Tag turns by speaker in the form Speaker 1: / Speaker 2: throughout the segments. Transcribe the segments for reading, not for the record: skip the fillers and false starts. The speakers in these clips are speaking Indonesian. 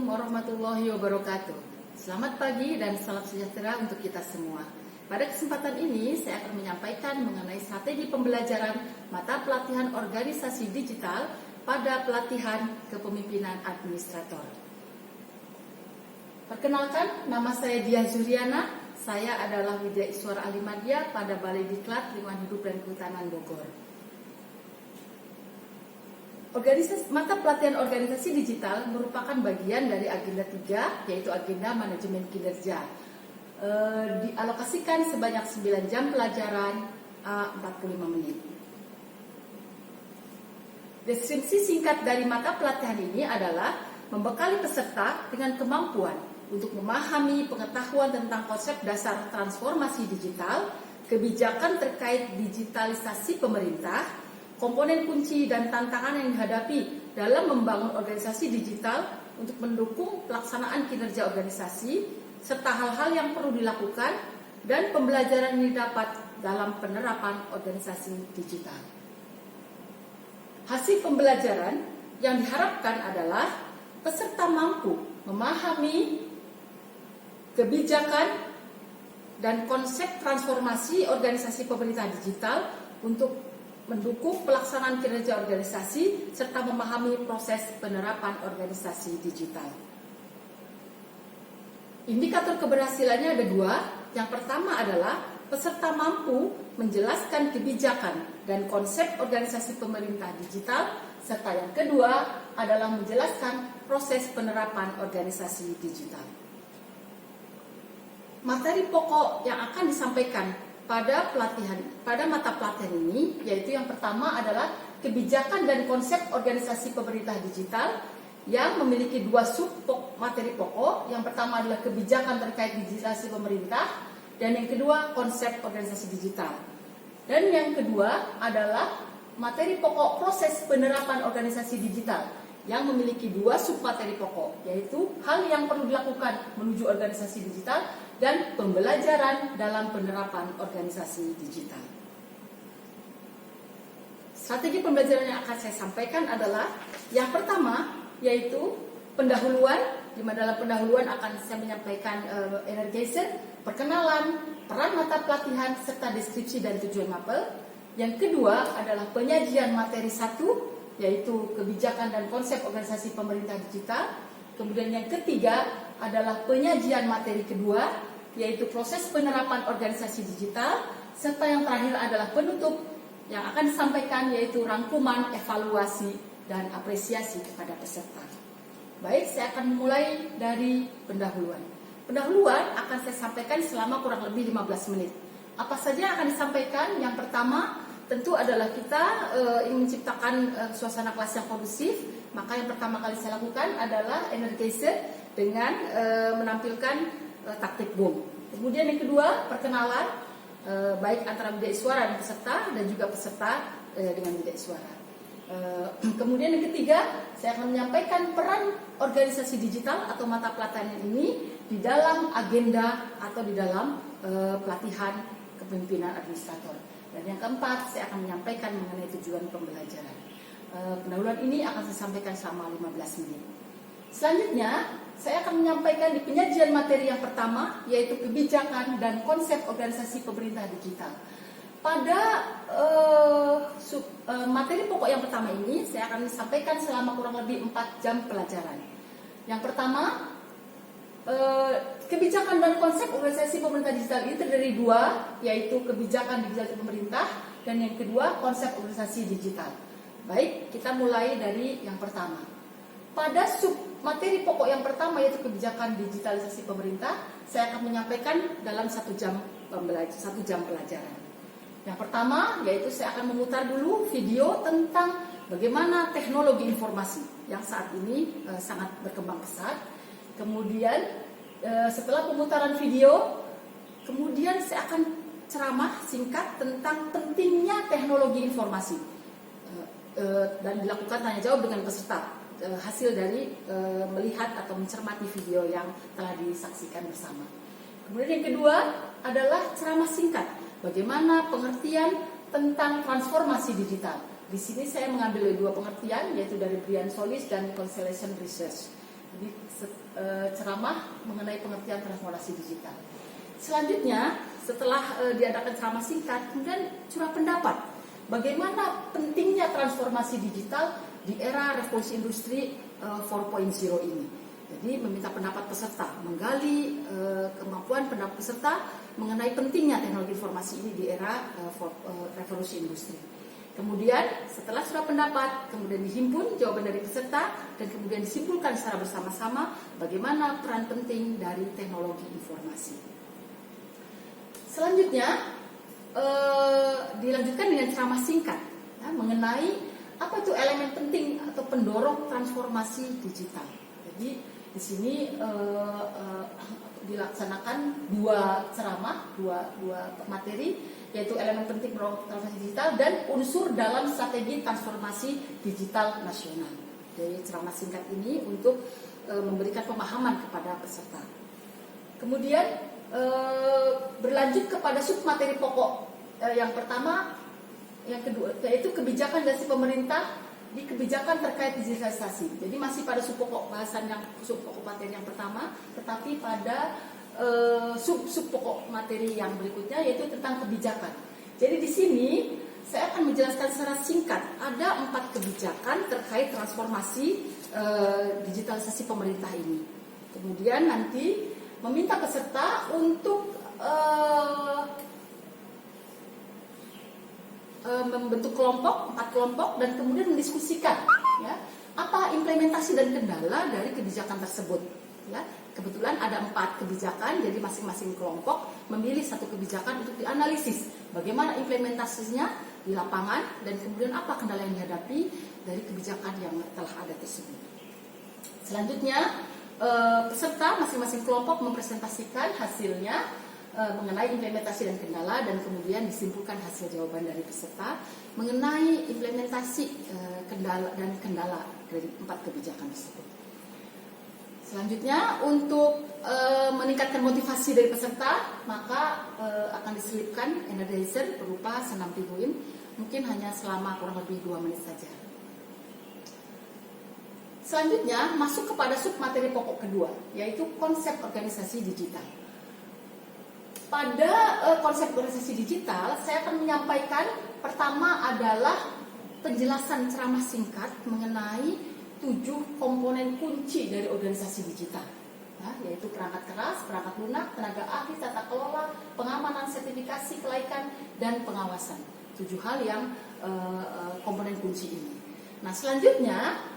Speaker 1: warahmatullahi wabarakatuh. Selamat pagi dan salam sejahtera untuk kita semua. Pada kesempatan ini saya akan menyampaikan mengenai strategi pembelajaran mata pelatihan organisasi digital pada pelatihan kepemimpinan administrator. Perkenalkan, nama saya Diah Zuriana. Saya adalah Widya Iswara Ahli Madya pada Balai Diklat Lingkungan Hidup dan Kehutanan Bogor. Mata pelatihan organisasi digital merupakan bagian dari agenda 3, yaitu agenda manajemen kinerja. Dialokasikan sebanyak 9 jam pelajaran 45 menit. Deskripsi singkat dari mata pelatihan ini adalah membekali peserta dengan kemampuan untuk memahami pengetahuan tentang konsep dasar transformasi digital, kebijakan terkait digitalisasi pemerintah, komponen kunci dan tantangan yang dihadapi dalam membangun organisasi digital untuk mendukung pelaksanaan kinerja organisasi, serta hal-hal yang perlu dilakukan dan pembelajaran yang didapat dalam penerapan organisasi digital. Hasil pembelajaran yang diharapkan adalah peserta mampu memahami kebijakan dan konsep transformasi organisasi pemerintah digital untuk mendukung pelaksanaan kinerja organisasi serta memahami proses penerapan organisasi digital. Indikator keberhasilannya ada 2. Yang pertama adalah peserta mampu menjelaskan kebijakan dan konsep organisasi pemerintah digital, serta yang kedua adalah menjelaskan proses penerapan organisasi digital. Materi pokok yang akan disampaikan pada mata pelatihan ini, yaitu yang pertama adalah kebijakan dan konsep organisasi pemerintah digital yang memiliki 2 sub materi pokok. Yang pertama adalah kebijakan terkait digitalisasi pemerintah, dan yang kedua konsep organisasi digital. Dan yang kedua adalah materi pokok proses penerapan organisasi digital yang memiliki 2 sub materi pokok, yaitu hal yang perlu dilakukan menuju organisasi digital dan pembelajaran dalam penerapan organisasi digital. Strategi pembelajaran yang akan saya sampaikan adalah yang pertama, yaitu pendahuluan, di mana dalam pendahuluan akan saya menyampaikan energizer, perkenalan, peran mata pelatihan, serta deskripsi dan tujuan mapel. Yang kedua adalah penyajian materi 1, yaitu kebijakan dan konsep organisasi pemerintah digital. Kemudian yang ketiga adalah penyajian materi kedua, yaitu proses penerapan organisasi digital, serta yang terakhir adalah penutup yang akan disampaikan, yaitu rangkuman, evaluasi, dan apresiasi kepada peserta. Baik, saya akan mulai dari pendahuluan. Pendahuluan akan saya sampaikan selama kurang lebih 15 menit. Apa saja yang akan disampaikan? Yang pertama tentu adalah kita ingin menciptakan suasana kelas yang kondusif. Maka yang pertama kali saya lakukan adalah energizer dengan menampilkan taktik BOM. Kemudian yang kedua, perkenalan baik antara Widya Iswara dan peserta, dan juga peserta dengan Widya Iswara. Kemudian yang ketiga, saya akan menyampaikan peran organisasi digital atau mata pelatihan ini di dalam agenda atau di dalam pelatihan kepemimpinan administrator. Dan yang keempat, saya akan menyampaikan mengenai tujuan pembelajaran. Pendahuluan ini akan saya sampaikan selama 15 menit. Selanjutnya, saya akan menyampaikan di penyajian materi yang pertama, yaitu kebijakan dan konsep organisasi pemerintah digital. Pada materi pokok yang pertama ini, saya akan sampaikan selama kurang lebih 4 jam pelajaran. Yang pertama, kebijakan dan konsep organisasi pemerintah digital ini terdiri 2, yaitu kebijakan digital pemerintah, dan yang kedua konsep organisasi digital. Baik, kita mulai dari yang pertama. Pada sub materi pokok yang pertama, yaitu kebijakan digitalisasi pemerintah, saya akan menyampaikan dalam 1 jam pelajaran. Yang pertama, yaitu saya akan memutar dulu video tentang bagaimana teknologi informasi yang saat ini sangat berkembang pesat. Kemudian setelah pemutaran video, kemudian saya akan ceramah singkat tentang pentingnya teknologi informasi dan dilakukan tanya jawab dengan peserta hasil dari melihat atau mencermati video yang telah disaksikan bersama. Kemudian yang kedua adalah ceramah singkat bagaimana pengertian tentang transformasi digital. Di sini saya mengambil 2 pengertian, yaitu dari Brian Solis dan Constellation Research. Jadi ceramah mengenai pengertian transformasi digital. Selanjutnya, setelah diadakan ceramah singkat, kemudian curah pendapat. Bagaimana pentingnya transformasi digital di era revolusi industri 4.0 ini. Jadi meminta pendapat peserta, menggali kemampuan pendapat peserta mengenai pentingnya teknologi informasi ini di era revolusi industri. Kemudian setelah surat pendapat, kemudian dihimpun jawaban dari peserta dan kemudian disimpulkan secara bersama-sama bagaimana peran penting dari teknologi informasi. Selanjutnya dilanjutkan dengan ceramah singkat ya, mengenai apa itu elemen penting atau pendorong transformasi digital. Jadi di sini dilaksanakan dua ceramah, dua materi, yaitu elemen penting pendorong transformasi digital dan unsur dalam strategi transformasi digital nasional. Jadi ceramah singkat ini untuk memberikan pemahaman kepada peserta. Kemudian berlanjut kepada submateri pokok yang pertama, yang kedua, yaitu kebijakan dari pemerintah di kebijakan terkait digitalisasi. Jadi masih pada subpokok bahasan yang subpokok materi yang pertama, tetapi pada subpokok materi yang berikutnya yaitu tentang kebijakan. Jadi di sini saya akan menjelaskan secara singkat ada 4 kebijakan terkait transformasi digitalisasi pemerintah ini. Kemudian nanti meminta peserta untuk membentuk kelompok, 4 kelompok dan kemudian mendiskusikan ya, apa implementasi dan kendala dari kebijakan tersebut ya. Kebetulan ada 4 kebijakan, jadi masing-masing kelompok memilih satu kebijakan untuk dianalisis bagaimana implementasinya di lapangan dan kemudian apa kendala yang dihadapi dari kebijakan yang telah ada tersebut. Selanjutnya peserta masing-masing kelompok mempresentasikan hasilnya mengenai implementasi dan kendala dan kemudian disimpulkan hasil jawaban dari peserta mengenai implementasi kendala dari 4 kebijakan tersebut. Selanjutnya untuk meningkatkan motivasi dari peserta maka akan diselipkan energizer berupa senam pinguin mungkin hanya selama kurang lebih 2 menit saja. Selanjutnya masuk kepada submateri pokok kedua yaitu konsep organisasi digital. Pada konsep organisasi digital, saya akan menyampaikan pertama adalah penjelasan ceramah singkat mengenai 7 komponen kunci dari organisasi digital, ya, yaitu perangkat keras, perangkat lunak, tenaga ahli, tata kelola, pengamanan, sertifikasi, kelaikan, dan pengawasan. 7 hal yang komponen kunci ini. Nah, selanjutnya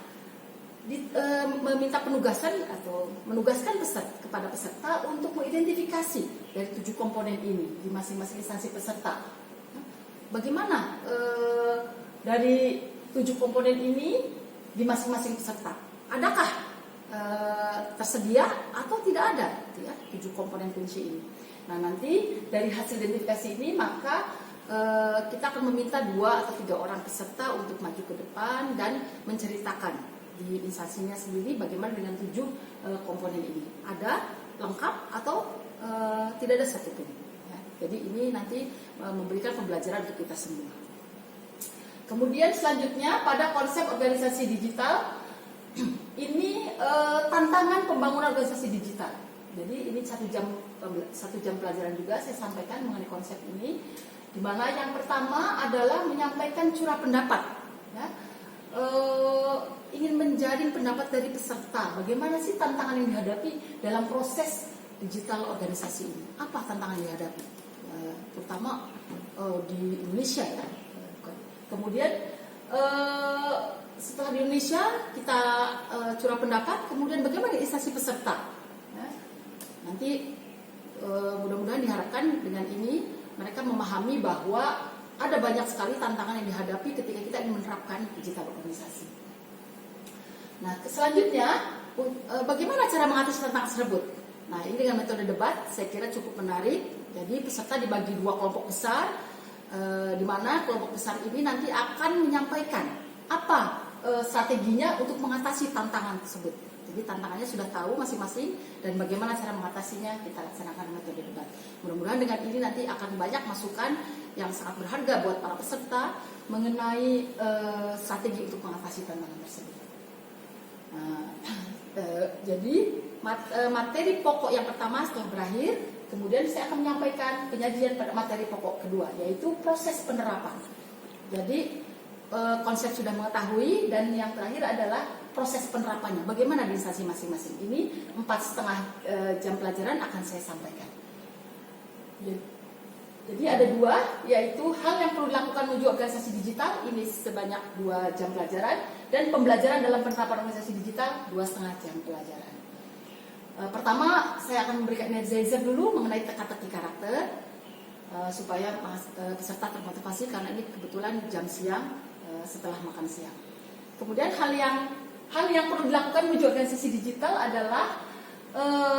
Speaker 1: meminta penugasan atau menugaskan kepada peserta untuk mengidentifikasi dari 7 komponen ini di masing-masing instansi peserta. Bagaimana dari 7 komponen ini di masing-masing peserta? Adakah tersedia atau tidak ada ya, 7 komponen kunci ini? Nah, nanti dari hasil identifikasi ini maka kita akan meminta 2 atau 3 orang peserta untuk maju ke depan dan menceritakan di instansinya sendiri bagaimana dengan 7 komponen ini. Ada, lengkap, atau tidak ada satupun ya. Jadi ini nanti memberikan pembelajaran untuk kita semua. Kemudian selanjutnya pada konsep organisasi digital ini tantangan pembangunan organisasi digital. Jadi ini 1 jam pelajaran juga saya sampaikan mengenai konsep ini, di mana yang pertama adalah menyampaikan curah pendapat ya. Ingin menjaring pendapat dari peserta. Bagaimana sih tantangan yang dihadapi dalam proses digital organisasi ini? Apa tantangan yang dihadapi? Terutama di Indonesia ya. Kemudian setelah di Indonesia kita curah pendapat, kemudian bagaimana instansi peserta? Ya. Nanti mudah-mudahan diharapkan dengan ini mereka memahami bahwa ada banyak sekali tantangan yang dihadapi ketika kita ingin menerapkan digital organisasi. Nah, selanjutnya bagaimana cara mengatasi tantangan tersebut? Nah, ini dengan metode debat saya kira cukup menarik. Jadi peserta dibagi 2 kelompok besar, di mana kelompok besar ini nanti akan menyampaikan apa strateginya untuk mengatasi tantangan tersebut. Jadi tantangannya sudah tahu masing-masing dan bagaimana cara mengatasinya kita laksanakan metode debat. Mudah-mudahan dengan ini nanti akan banyak masukan yang sangat berharga buat para peserta mengenai strategi untuk mengatasi tantangan tersebut. Jadi materi pokok yang pertama setelah berakhir, kemudian saya akan menyampaikan penyajian pada materi pokok kedua, yaitu proses penerapan. Jadi konsep sudah mengetahui, dan yang terakhir adalah proses penerapannya. Bagaimana di instansi masing-masing. Ini 4,5 jam pelajaran akan saya sampaikan. Jadi ada 2, yaitu hal yang perlu dilakukan menuju organisasi digital, ini sebanyak 2 jam pelajaran, dan pembelajaran dalam penerapan organisasi digital 2,5 jam pelajaran. Pertama, saya akan memberikan energizer dulu mengenai teka-teki karakter, supaya peserta termotivasi, karena ini kebetulan jam siang setelah makan siang. Kemudian hal yang perlu dilakukan menuju organisasi digital adalah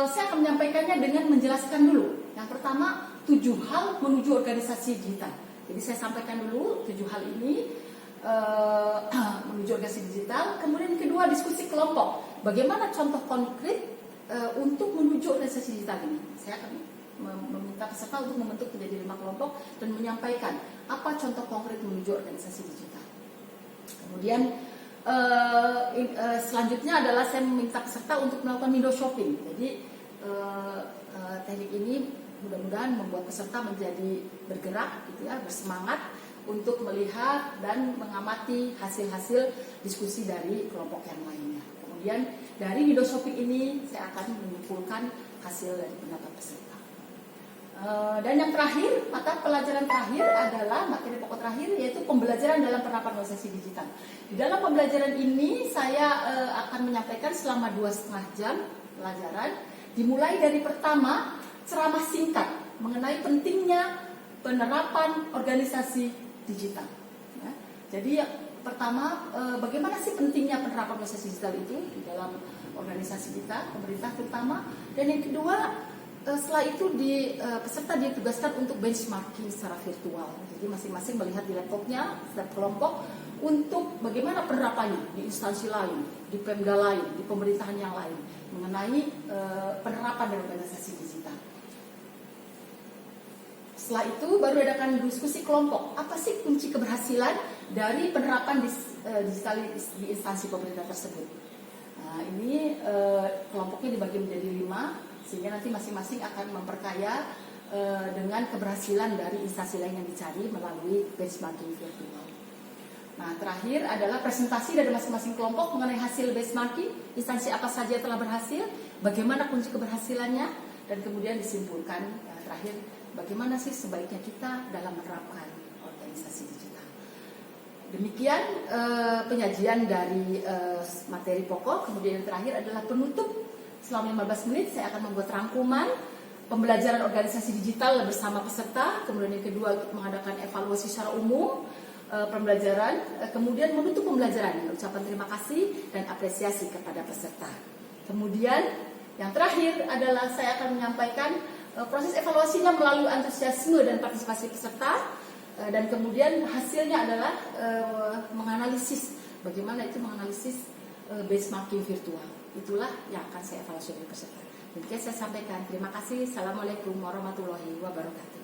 Speaker 1: saya akan menyampaikannya dengan menjelaskan dulu. Yang pertama, 7 hal menuju organisasi digital. Jadi saya sampaikan dulu 7 hal ini menuju organisasi digital. Kemudian kedua, diskusi kelompok. Bagaimana contoh konkret untuk menuju organisasi digital ini? Saya akan meminta peserta untuk membentuk menjadi 5 kelompok dan menyampaikan apa contoh konkret menuju organisasi digital. Kemudian selanjutnya adalah saya meminta peserta untuk melakukan window shopping. Jadi teknik ini mudah-mudahan membuat peserta menjadi bergerak, gitu ya, bersemangat untuk melihat dan mengamati hasil-hasil diskusi dari kelompok yang lainnya. Kemudian dari window shopping ini saya akan menyimpulkan hasil dari pendapat peserta. Dan yang terakhir, mata pelajaran terakhir adalah materi pokok terakhir, yaitu pembelajaran dalam penerapan organisasi digital. Di dalam pembelajaran ini saya akan menyampaikan selama 2,5 jam pelajaran, dimulai dari pertama ceramah singkat mengenai pentingnya penerapan organisasi digital. Ya. Jadi yang pertama, bagaimana sih pentingnya penerapan organisasi digital itu di dalam organisasi kita, pemerintah terutama. Dan yang kedua, setelah itu peserta ditugaskan untuk benchmarking secara virtual. Jadi masing-masing melihat di laptopnya setiap kelompok untuk bagaimana penerapannya di instansi lain, di Pemda lain, di pemerintahan yang lain mengenai penerapan dari organisasi digital. Setelah itu baru adakan diskusi kelompok. Apa sih kunci keberhasilan dari penerapan digital di instansi pemerintah tersebut? Nah, ini kelompoknya dibagi menjadi 5, sehingga nanti masing-masing akan memperkaya dengan keberhasilan dari instansi lain yang dicari melalui benchmarking virtual. Nah, terakhir adalah presentasi dari masing-masing kelompok mengenai hasil benchmarking, instansi apa saja yang telah berhasil, bagaimana kunci keberhasilannya, dan kemudian disimpulkan terakhir bagaimana sih sebaiknya kita dalam menerapkan organisasi digital. Demikian penyajian dari materi pokok. Kemudian yang terakhir adalah penutup. Selama 15 menit saya akan membuat rangkuman pembelajaran organisasi digital bersama peserta. Kemudian yang kedua, mengadakan evaluasi secara umum pembelajaran. Kemudian menutup pembelajaran dengan ucapan terima kasih dan apresiasi kepada peserta. Kemudian yang terakhir adalah saya akan menyampaikan proses evaluasinya melalui antusiasme dan partisipasi peserta, dan kemudian hasilnya adalah menganalisis bagaimana itu menganalisis benchmarking virtual. Itulah yang akan saya evaluasi dari peserta. Demikian saya sampaikan. Terima kasih. Assalamualaikum warahmatullahi wabarakatuh.